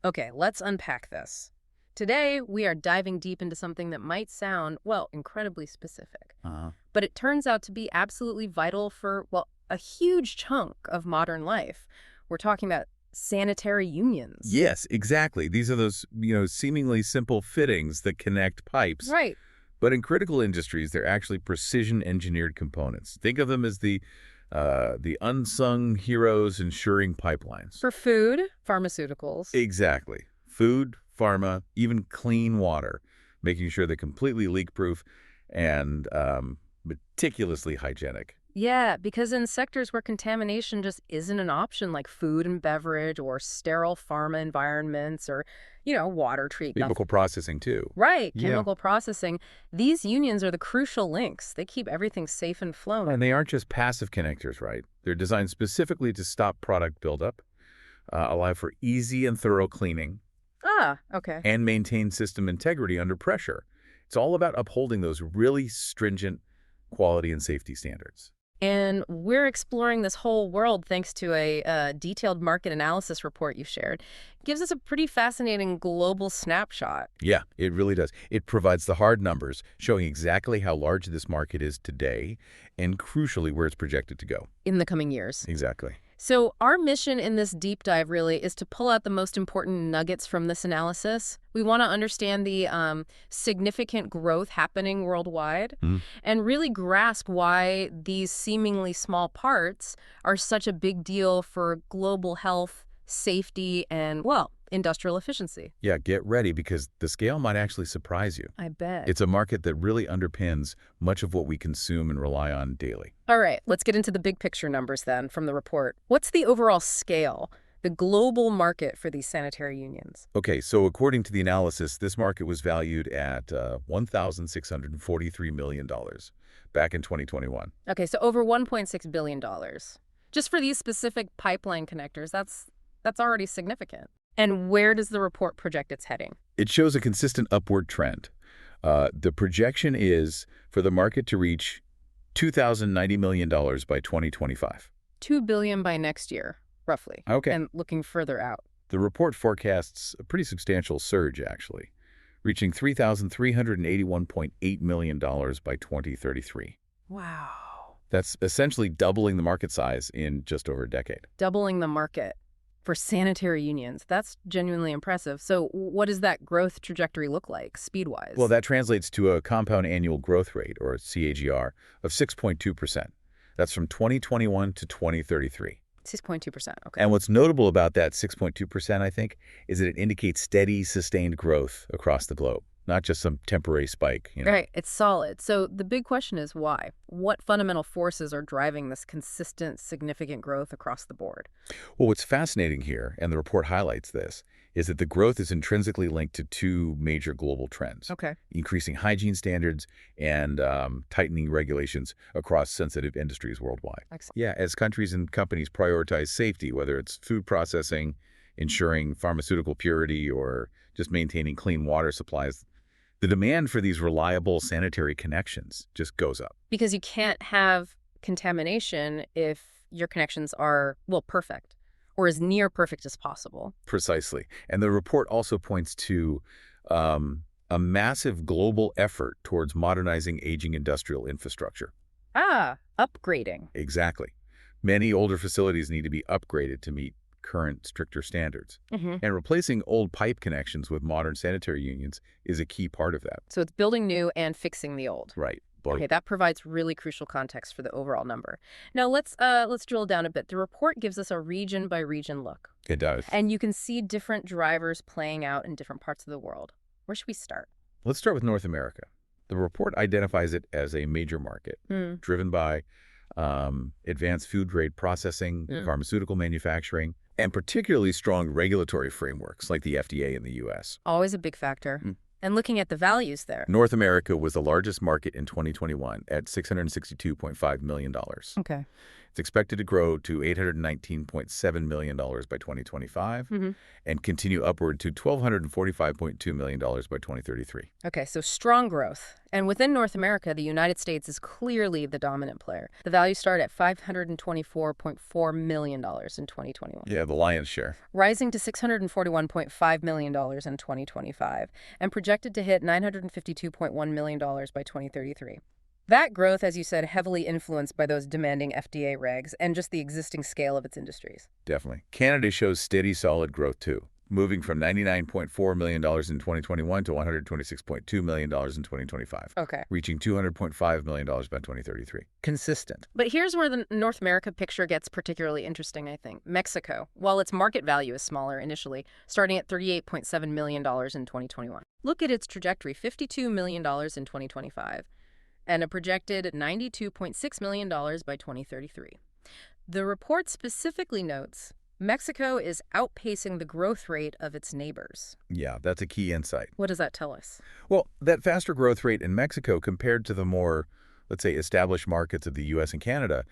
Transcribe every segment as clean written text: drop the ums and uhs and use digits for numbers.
Okay, let's unpack this. Today, we are diving deep into something that might sound, well, incredibly specific. Uh, But it turns out to be absolutely vital for, well, a huge chunk of modern life. We're talking about sanitary unions. yes, exactly. These are those, seemingly simple fittings that connect pipes. Right. But in critical industries, they're actually precision-engineered components. Think of them as the unsung heroes ensuring pipelines. For food, pharmaceuticals. Exactly. Food, pharma, even clean water, making sure they're completely leak-proof and meticulously hygienic. Yeah, because in sectors where contamination just isn't an option, like food and beverage or sterile pharma environments or, water treatment. Chemical processing, too. Right, Yeah. chemical processing. These unions are the crucial links. They keep everything safe and flowing. And they aren't just passive connectors, right? They're designed specifically to stop product buildup, allow for easy and thorough cleaning, Ah, okay. and maintain system integrity under pressure. It's all about upholding those really stringent quality and safety standards. And we're exploring this whole world thanks to a detailed market analysis report you shared. It gives us a pretty fascinating global snapshot. Yeah, it really does. It provides the hard numbers, showing exactly how large this market is today and, crucially, where it's projected to go. In the coming years. Exactly. So our mission in this deep dive really is to pull out the most important nuggets from this analysis. We want to understand the significant growth happening worldwide and really grasp why these seemingly small parts are such a big deal for global health, safety, and, well, industrial efficiency. Yeah, get ready because the scale might actually surprise you. I bet. It's a market that really underpins much of what we consume and rely on daily. All right, let's get into the big picture numbers then from the report. What's the overall scale, the global market for these sanitary unions? Okay, so according to the analysis, this market was valued at $1,643 million back in 2021. Okay, so over $1.6 billion. Just for these specific pipeline connectors, that's already significant. And where does the report project it's heading? It shows a consistent upward trend. The projection is for the market to reach $2,090 million by 2025. $2 billion by next year, roughly. Okay. And looking further out. The report forecasts a pretty substantial surge, actually, reaching $3,381.8 million by 2033. Wow. That's essentially doubling the market size in just over a decade. Doubling the market for sanitary unions. That's genuinely impressive. So what does that growth trajectory look like, speed-wise? Well, that translates to a compound annual growth rate, or CAGR, of 6.2%. That's from 2021 to 2033. 6.2%, okay. And what's notable about that 6.2%, I think, is that it indicates steady, sustained growth across the globe, not just some temporary spike. Right, it's solid. So the big question is why? What fundamental forces are driving this consistent, significant growth across the board? Well, what's fascinating here, and the report highlights this, is that the growth is intrinsically linked to two major global trends. Okay. Increasing hygiene standards and tightening regulations across sensitive industries worldwide. Excellent. Yeah, as countries and companies prioritize safety, whether it's food processing, ensuring pharmaceutical purity, or just maintaining clean water supplies, the demand for these reliable sanitary connections just goes up. Because you can't have contamination if your connections are, well, perfect or as near perfect as possible. Precisely. And the report also points to a massive global effort towards modernizing aging industrial infrastructure. Ah, upgrading. Exactly. Many older facilities need to be upgraded to meet current stricter standards. And replacing old pipe connections with modern sanitary unions is a key part of that. So it's building new and fixing the old. Right. Okay, that provides really crucial context for the overall number. Now let's drill down a bit. The report gives us a region by region look. It does. And you can see different drivers playing out in different parts of the world. Where should we start? Let's start with North America. The report identifies it as a major market driven by advanced food-grade processing, pharmaceutical manufacturing, and particularly strong regulatory frameworks like the FDA in the U.S. Always a big factor. And looking at the values there. North America was the largest market in 2021 at $662.5 million. Okay. It's expected to grow to $819.7 million by 2025 and continue upward to $1,245.2 million by 2033. Okay, so strong growth. And within North America, the United States is clearly the dominant player. The values start at $524.4 million in 2021. Yeah, the lion's share. Rising to $641.5 million in 2025 and projected to hit $952.1 million by 2033. That growth, as you said, heavily influenced by those demanding FDA regs and just the existing scale of its industries. Definitely. Canada shows steady, solid growth, too, moving from $99.4 million in 2021 to $126.2 million in 2025. Okay. Reaching $200.5 million by 2033. Consistent. But here's where the North America picture gets particularly interesting, I think. Mexico, while its market value is smaller initially, starting at $38.7 million in 2021. Look at its trajectory, $52 million in 2025. And a projected $92.6 million by 2033. The report specifically notes Mexico is outpacing the growth rate of its neighbors. Yeah, that's a key insight. What does that tell us? Well, that faster growth rate in Mexico compared to the more, let's say, established markets of the U.S. and Canada,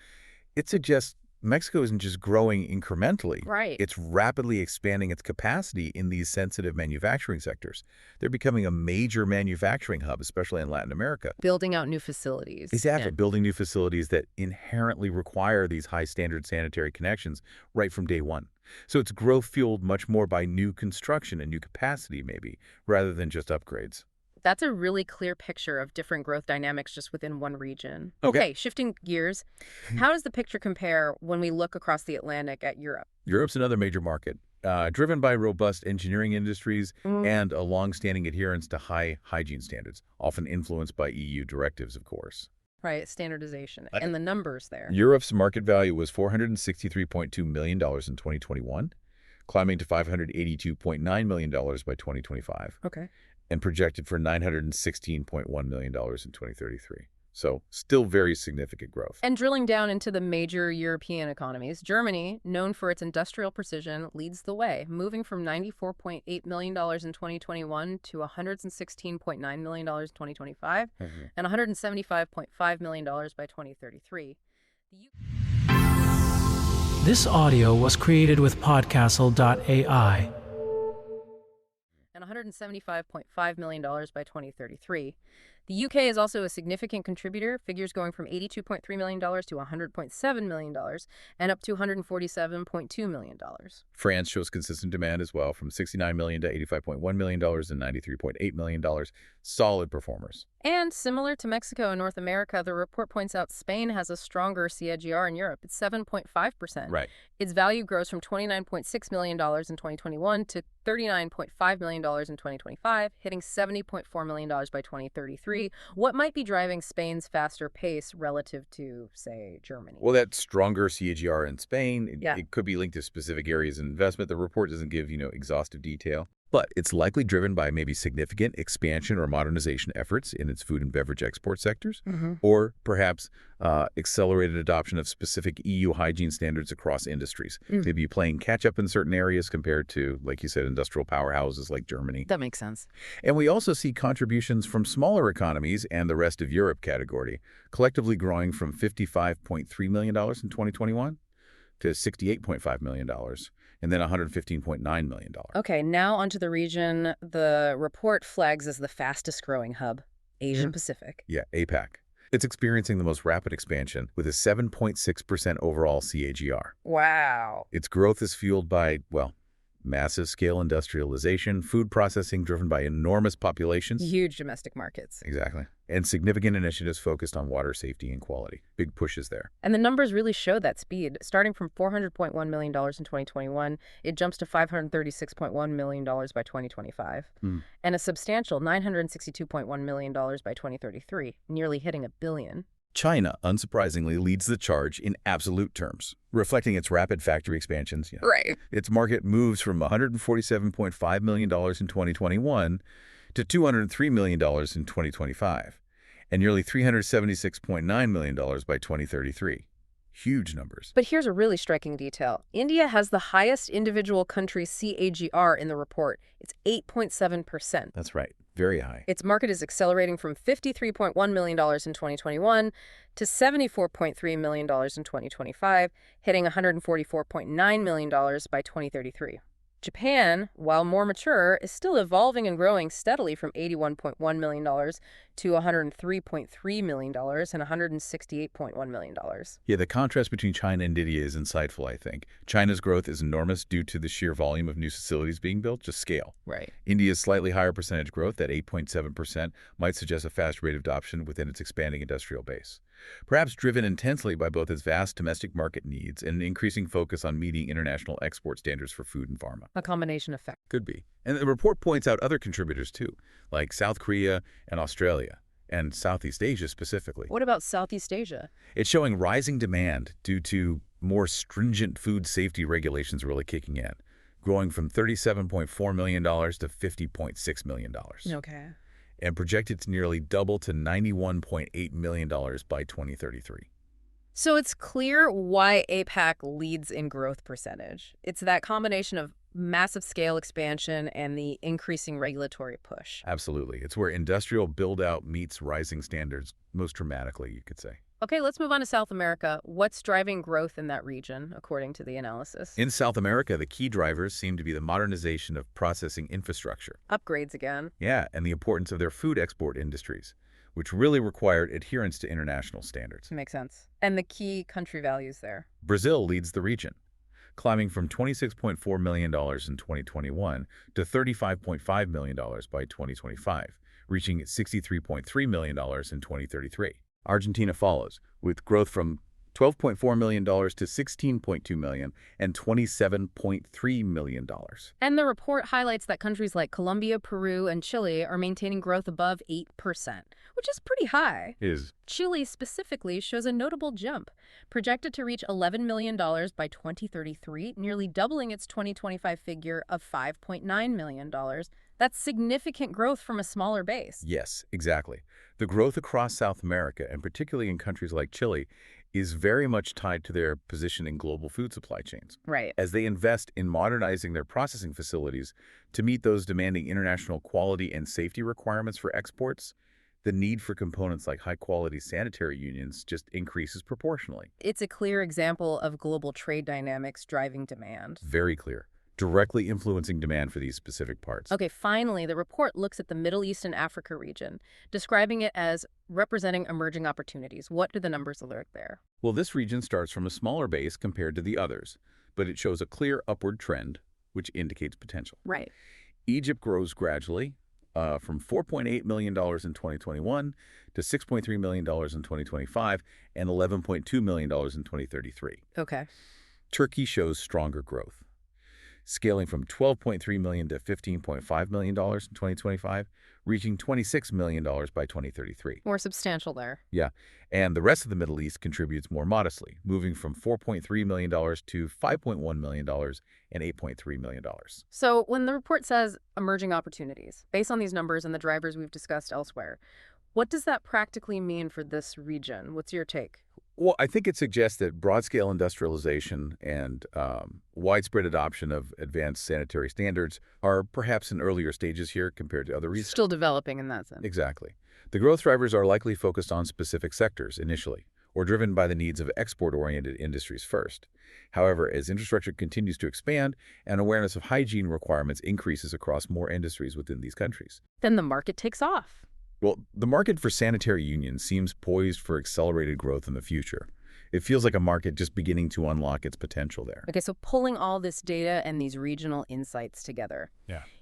it suggests Mexico isn't just growing incrementally. Right. It's rapidly expanding its capacity in these sensitive manufacturing sectors. They're becoming a major manufacturing hub, especially in Latin America. Building out new facilities. Exactly. Yeah. Building new facilities that inherently require these high-standard sanitary connections right from day one. So it's growth fueled much more by new construction and new capacity, maybe, rather than just upgrades. That's a really clear picture of different growth dynamics just within one region. Okay, shifting gears. How does the picture compare when we look across the Atlantic at Europe? Europe's another major market, driven by robust engineering industries and a long-standing adherence to high hygiene standards, often influenced by EU directives, of course. Right, standardization. And the numbers there. Europe's market value was $463.2 million in 2021, climbing to $582.9 million by 2025. Okay. And projected for $916.1 million in 2033. So still very significant growth. And drilling down into the major European economies, Germany, known for its industrial precision, leads the way, moving from $94.8 million in 2021 to $116.9 million in 2025 and $175.5 million by 2033. This audio was created with podcastle.ai. and $175.5 million by 2033. The UK is also a significant contributor, figures going from $82.3 million to $100.7 million and up to $147.2 million. France shows consistent demand as well, from $69 million to $85.1 million and $93.8 million. Solid performers. And similar to Mexico and North America, the report points out Spain has a stronger CIGR in Europe. It's 7.5%. Right. Its value grows from $29.6 million in 2021 to $39.5 million in 2025, hitting $70.4 million by 2033. What might be driving Spain's faster pace relative to, say, Germany? Well, that stronger CAGR in Spain, Yeah. it could be linked to specific areas of investment. The report doesn't give, exhaustive detail. But it's likely driven by maybe significant expansion or modernization efforts in its food and beverage export sectors, or perhaps accelerated adoption of specific EU hygiene standards across industries. Maybe playing catch-up in certain areas compared to, like you said, industrial powerhouses like Germany. That makes sense. And we also see contributions from smaller economies and the rest of Europe category, collectively growing from $55.3 million in 2021 to $68.5 million. And then $115.9 million. Okay, now onto the region the report flags as the fastest growing hub, Asian Pacific. Yeah, APAC. It's experiencing the most rapid expansion with a 7.6% overall CAGR. Wow. Its growth is fueled by, massive scale industrialization, food processing driven by enormous populations. Huge domestic markets. Exactly. And significant initiatives focused on water safety and quality. Big pushes there. And the numbers really show that speed. Starting from $400.1 million in 2021, it jumps to $536.1 million by 2025. And a substantial $962.1 million by 2033, nearly hitting $1 billion. China, unsurprisingly, leads the charge in absolute terms, reflecting its rapid factory expansions. Right. Its market moves from $147.5 million in 2021 to $203 million in 2025, and nearly $376.9 million by 2033. Huge numbers. But here's a really striking detail. India has the highest individual country CAGR in the report. It's 8.7%. That's right. Very high. Its market is accelerating from $53.1 million in 2021 to $74.3 million in 2025, hitting $144.9 million by 2033. Japan, while more mature, is still evolving and growing steadily from $81.1 million to $103.3 million and $168.1 million. Yeah, the contrast between China and India is insightful, I think. China's growth is enormous due to the sheer volume of new facilities being built, just scale. Right. India's slightly higher percentage growth, at 8.7%, might suggest a fast rate of adoption within its expanding industrial base. Perhaps driven intensely by both its vast domestic market needs and an increasing focus on meeting international export standards for food and pharma. A combination effect. Could be. And the report points out other contributors too, like South Korea and Australia, and Southeast Asia specifically. What about Southeast Asia? It's showing rising demand due to more stringent food safety regulations really kicking in, growing from $37.4 million to $50.6 million. Okay. And projected to nearly double to $91.8 million by 2033. So it's clear why APAC leads in growth percentage. It's that combination of massive scale expansion and the increasing regulatory push. Absolutely. It's where industrial build-out meets rising standards most dramatically, you could say. Okay, let's move on to South America. What's driving growth in that region, according to the analysis? In South America, the key drivers seem to be the modernization of processing infrastructure. Upgrades again. Yeah, and the importance of their food export industries, which really required adherence to international standards. Makes sense. And the key country values there. Brazil leads the region, climbing from $26.4 million in 2021 to $35.5 million by 2025, reaching $63.3 million in 2033. Argentina follows, with growth from $12.4 million to $16.2 million and $27.3 million. And the report highlights that countries like Colombia, Peru, and Chile are maintaining growth above 8%, which is pretty high. Chile specifically shows a notable jump, projected to reach $11 million by 2033, nearly doubling its 2025 figure of $5.9 million. That's significant growth from a smaller base. Yes, exactly. The growth across South America, and particularly in countries like Chile, is very much tied to their position in global food supply chains. Right. As they invest in modernizing their processing facilities to meet those demanding international quality and safety requirements for exports, the need for components like high-quality sanitary unions just increases proportionally. It's a clear example of global trade dynamics driving demand. Very clear. Directly influencing demand for these specific parts. Okay, finally, the report looks at the Middle East and Africa region, describing it as representing emerging opportunities. What do the numbers alert there? Well, this region starts from a smaller base compared to the others, but it shows a clear upward trend, which indicates potential. Right. Egypt grows gradually from $4.8 million in 2021 to $6.3 million in 2025 and $11.2 million in 2033. Okay. Turkey shows stronger growth, scaling from $12.3 million to $15.5 million in 2025, reaching $26 million by 2033. More substantial there. Yeah, and the rest of the Middle East contributes more modestly, moving from $4.3 million to $5.1 million and $8.3 million. So when the report says emerging opportunities, based on these numbers and the drivers we've discussed elsewhere, what does that practically mean for this region? What's your take? Well, I think it suggests that broad-scale industrialization and widespread adoption of advanced sanitary standards are perhaps in earlier stages here compared to other regions. Still developing in that sense. Exactly. The growth drivers are likely focused on specific sectors initially, or driven by the needs of export-oriented industries first. However, as infrastructure continues to expand and awareness of hygiene requirements increases across more industries within these countries, then the market takes off. Well, the market for sanitary unions seems poised for accelerated growth in the future. It feels like a market just beginning to unlock its potential there. Okay, so pulling all this data and these regional insights together,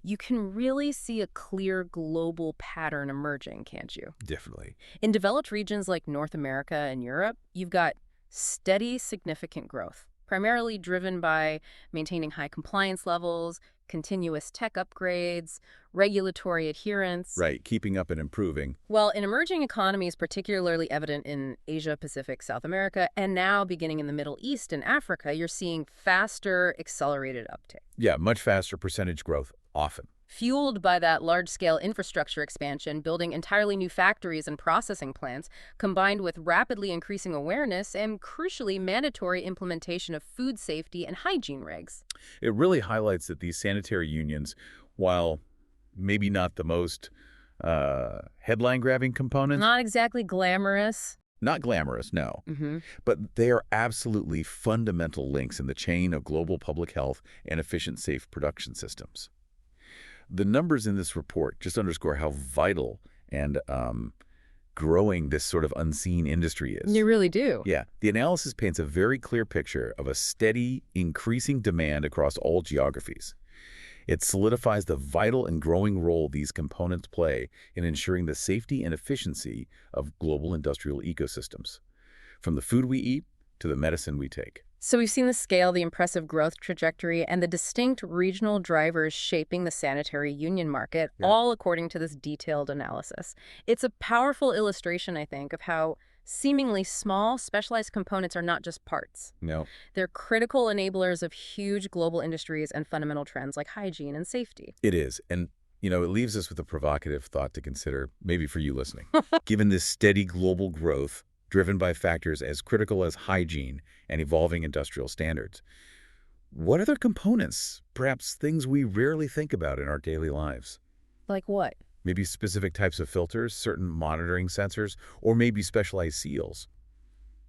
you can really see a clear global pattern emerging, can't you? Definitely. In developed regions like North America and Europe, you've got steady, significant growth, primarily driven by maintaining high compliance levels, continuous tech upgrades, regulatory adherence. Right, keeping up and improving. Well, in emerging economies, particularly evident in Asia, Pacific, South America, and now beginning in the Middle East and Africa, you're seeing faster, accelerated uptake. Yeah, much faster percentage growth, often. Fueled by that large-scale infrastructure expansion, building entirely new factories and processing plants, combined with rapidly increasing awareness and, crucially, mandatory implementation of food safety and hygiene regs. It really highlights that these sanitary unions, while maybe not the most headline-grabbing components. Not exactly glamorous. Not glamorous, no. But they are absolutely fundamental links in the chain of global public health and efficient, safe production systems. The numbers in this report just underscore how vital and growing this sort of unseen industry is. You really do. Yeah. The analysis paints a very clear picture of a steady, increasing demand across all geographies. It solidifies the vital and growing role these components play in ensuring the safety and efficiency of global industrial ecosystems, from the food we eat to the medicine we take. So we've seen the scale, the impressive growth trajectory, and the distinct regional drivers shaping the sanitary union market, all according to this detailed analysis. It's a powerful illustration, I think, of how seemingly small, specialized components are not just parts. No. They're critical enablers of huge global industries and fundamental trends like hygiene and safety. It is. And, it leaves us with a provocative thought to consider, maybe for you listening. Given this steady global growth, driven by factors as critical as hygiene and evolving industrial standards, what other components, perhaps things we rarely think about in our daily lives? Like what? Maybe specific types of filters, certain monitoring sensors, or maybe specialized seals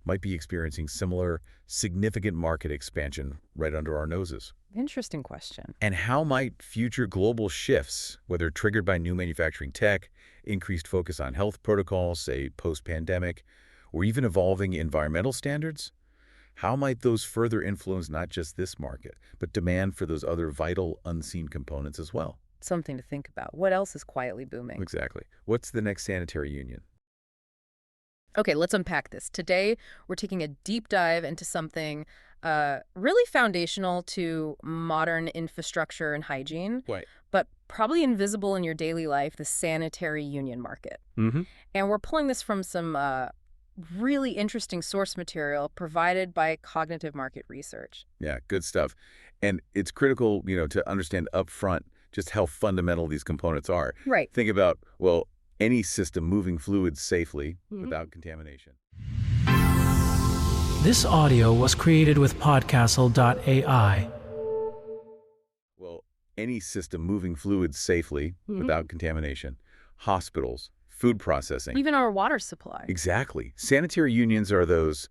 might be experiencing similar significant market expansion right under our noses. Interesting question. And how might future global shifts, whether triggered by new manufacturing tech, increased focus on health protocols, say post-pandemic, or even evolving environmental standards, how might those further influence not just this market, but demand for those other vital, unseen components as well? Something to think about. What else is quietly booming? Exactly. What's the next sanitary union? Okay, let's unpack this. Today, we're taking a deep dive into something really foundational to modern infrastructure and hygiene, Right. but probably invisible in your daily life, the sanitary union market. Mm-hmm. And we're pulling this from some really interesting source material provided by Cognitive Market Research. Yeah, good stuff. And it's critical, to understand upfront just how fundamental these components are. Right. Think about, any system moving fluids safely without contamination. This audio was created with podcastle.ai. Well, any system moving fluids safely without contamination. Hospitals, food processing. Even our water supply. Exactly. Sanitary unions are those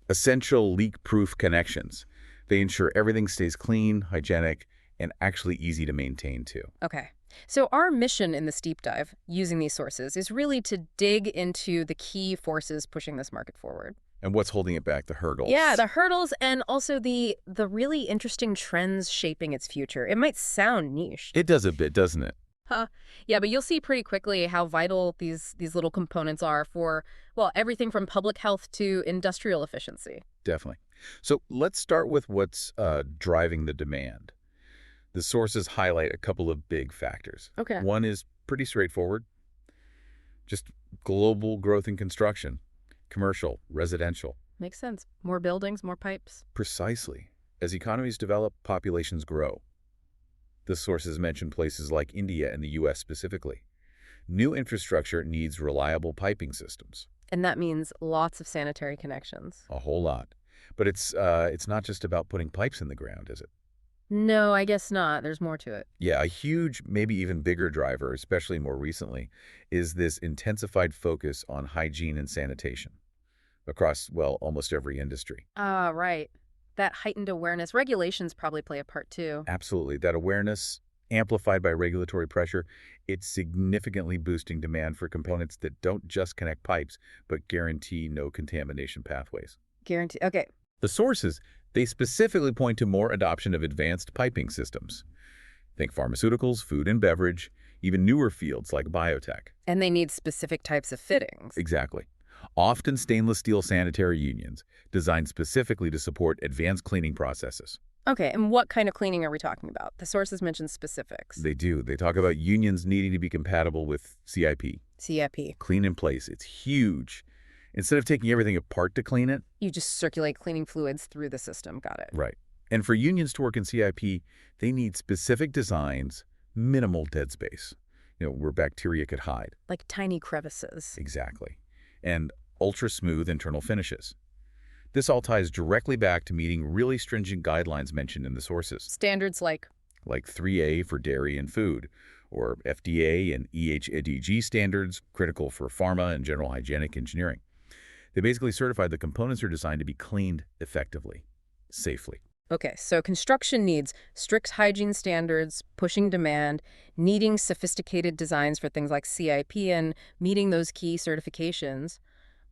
essential leak-proof connections. They ensure everything stays clean, hygienic, and actually easy to maintain too. Okay. So our mission in this deep dive, using these sources, is really to dig into the key forces pushing this market forward. And what's holding it back, the hurdles? Yeah, the hurdles and also the really interesting trends shaping its future. It might sound niche. It does a bit, doesn't it? Yeah, but you'll see pretty quickly how vital these little components are for, everything from public health to industrial efficiency. Definitely. So let's start with what's driving the demand. The sources highlight a couple of big factors. Okay. One is pretty straightforward. Just global growth in construction, commercial, residential. Makes sense. More buildings, more pipes. Precisely. As economies develop, populations grow. The sources mention places like India and the U.S. specifically. New infrastructure needs reliable piping systems. And that means lots of sanitary connections. A whole lot. But it's not just about putting pipes in the ground, is it? No, I guess not. There's more to it. Yeah, a huge, maybe even bigger driver, especially more recently, is this intensified focus on hygiene and sanitation across, almost every industry. Ah, right. That heightened awareness. Regulations probably play a part too. Absolutely. That awareness, amplified by regulatory pressure, it's significantly boosting demand for components that don't just connect pipes, but guarantee no contamination pathways. Guarantee. Okay. The sources, they specifically point to more adoption of advanced piping systems. Think pharmaceuticals, food and beverage, even newer fields like biotech. And they need specific types of fittings. Exactly. Often stainless steel sanitary unions designed specifically to support advanced cleaning processes. Okay, and what kind of cleaning are we talking about? The sources mention specifics. They do. They talk about unions needing to be compatible with CIP. CIP. Clean in place. It's huge. Instead of taking everything apart to clean it, You just circulate cleaning fluids through the system. Got it. right. And for unions to work in CIP, they need specific designs, minimal dead space, where bacteria could hide. Like tiny crevices. Exactly. And ultra-smooth internal finishes. This all ties directly back to meeting really stringent guidelines mentioned in the sources, Standards like like 3A for dairy and food, or FDA and EHEDG standards, critical for pharma and general hygienic engineering. They basically certify the components are designed to be cleaned effectively, safely. Okay, so construction needs strict hygiene standards, pushing demand, needing sophisticated designs for things like CIP and meeting those key certifications.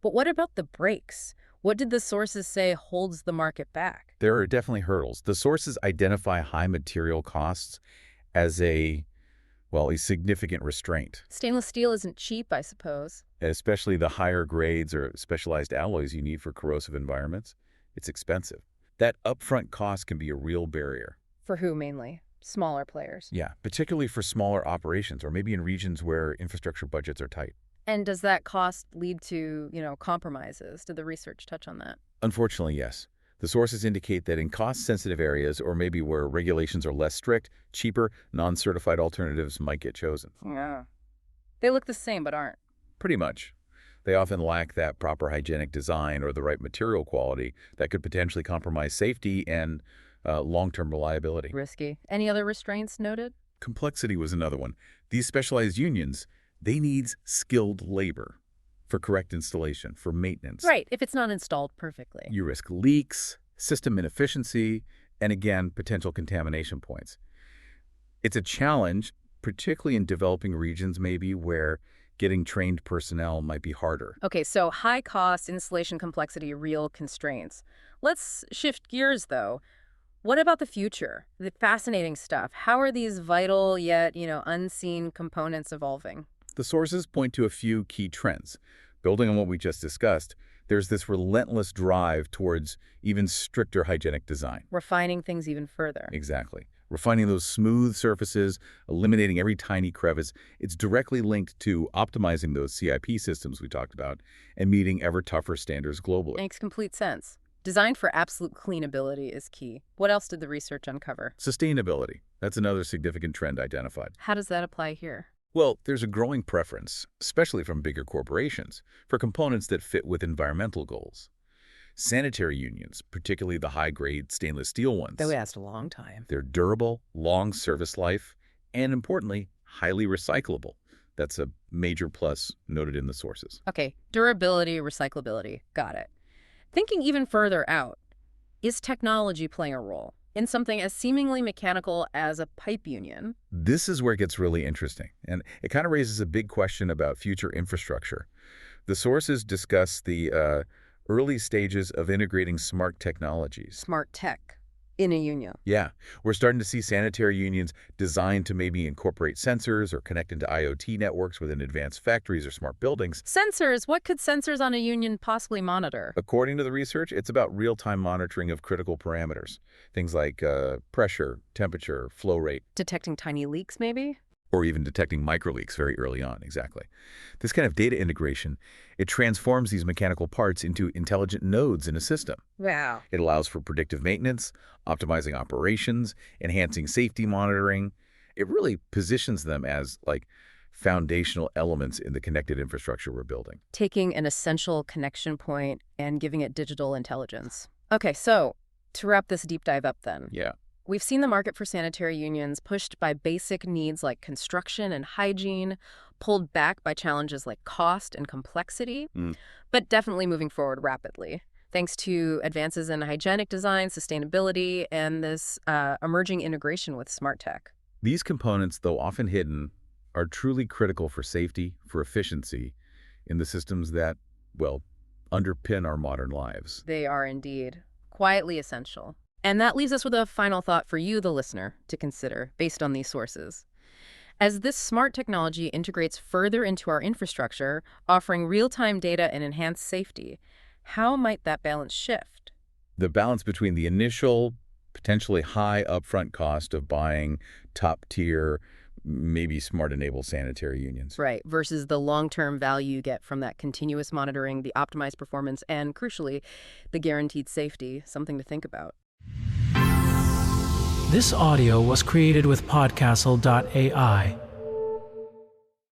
But what about the brakes? What did the sources say holds the market back? There are definitely hurdles. The sources identify high material costs as a significant restraint. Stainless steel isn't cheap, I suppose. Especially the higher grades or specialized alloys you need for corrosive environments. It's expensive. That upfront cost can be a real barrier. For who mainly? Smaller players. Yeah, particularly for smaller operations or maybe in regions where infrastructure budgets are tight. And does that cost lead to, compromises? Did the research touch on that? Unfortunately, yes. The sources indicate that in cost-sensitive areas or maybe where regulations are less strict, cheaper, non-certified alternatives might get chosen. Yeah. They look the same but aren't. Pretty much. They often lack that proper hygienic design or the right material quality that could potentially compromise safety and long-term reliability. Risky. Any other restraints noted? Complexity was another one. These specialized unions, they need skilled labor for correct installation, for maintenance. Right, if it's not installed perfectly. You risk leaks, system inefficiency, and again, potential contamination points. It's a challenge, particularly in developing regions maybe where getting trained personnel might be harder. Okay, so high cost, installation complexity, real constraints. Let's shift gears, though. What about the future? The fascinating stuff. How are these vital yet, unseen components evolving? The sources point to a few key trends. Building on what we just discussed, there's this relentless drive towards even stricter hygienic design. Refining things even further. Exactly. Refining those smooth surfaces, eliminating every tiny crevice. It's directly linked to optimizing those CIP systems we talked about and meeting ever tougher standards globally. Makes complete sense. Design for absolute cleanability is key. What else did the research uncover? Sustainability. That's another significant trend identified. How does that apply here? Well, there's a growing preference, especially from bigger corporations, for components that fit with environmental goals. Sanitary unions, particularly the high-grade stainless steel ones. That would last a long time. They're durable, long service life, and importantly, highly recyclable. That's a major plus noted in the sources. Okay, durability, recyclability. Got it. Thinking even further out, is technology playing a role in something as seemingly mechanical as a pipe union? This is where it gets really interesting, and it kind of raises a big question about future infrastructure. The sources discuss the early stages of integrating smart technologies. Smart tech in a union. Yeah, we're starting to see sanitary unions designed to maybe incorporate sensors or connect into IoT networks within advanced factories or smart buildings. Sensors? What could sensors on a union possibly monitor? According to the research, it's about real-time monitoring of critical parameters. Things like pressure, temperature, flow rate. Detecting tiny leaks, maybe? Or even detecting microleaks very early on, exactly. This kind of data integration, it transforms these mechanical parts into intelligent nodes in a system. Wow. It allows for predictive maintenance, optimizing operations, enhancing safety monitoring. It really positions them as, foundational elements in the connected infrastructure we're building. Taking an essential connection point and giving it digital intelligence. Okay, so to wrap this deep dive up then. Yeah. We've seen the market for sanitary unions pushed by basic needs like construction and hygiene, pulled back by challenges like cost and complexity, but definitely moving forward rapidly, thanks to advances in hygienic design, sustainability, and this emerging integration with smart tech. These components, though often hidden, are truly critical for safety, for efficiency, in the systems that, underpin our modern lives. They are indeed quietly essential. And that leaves us with a final thought for you, the listener, to consider based on these sources. As this smart technology integrates further into our infrastructure, offering real-time data and enhanced safety, how might that balance shift? The balance between the initial, potentially high upfront cost of buying top-tier, maybe smart-enabled sanitary unions. Right, versus the long-term value you get from that continuous monitoring, the optimized performance, and crucially, the guaranteed safety, something to think about. This audio was created with Podcastle.ai.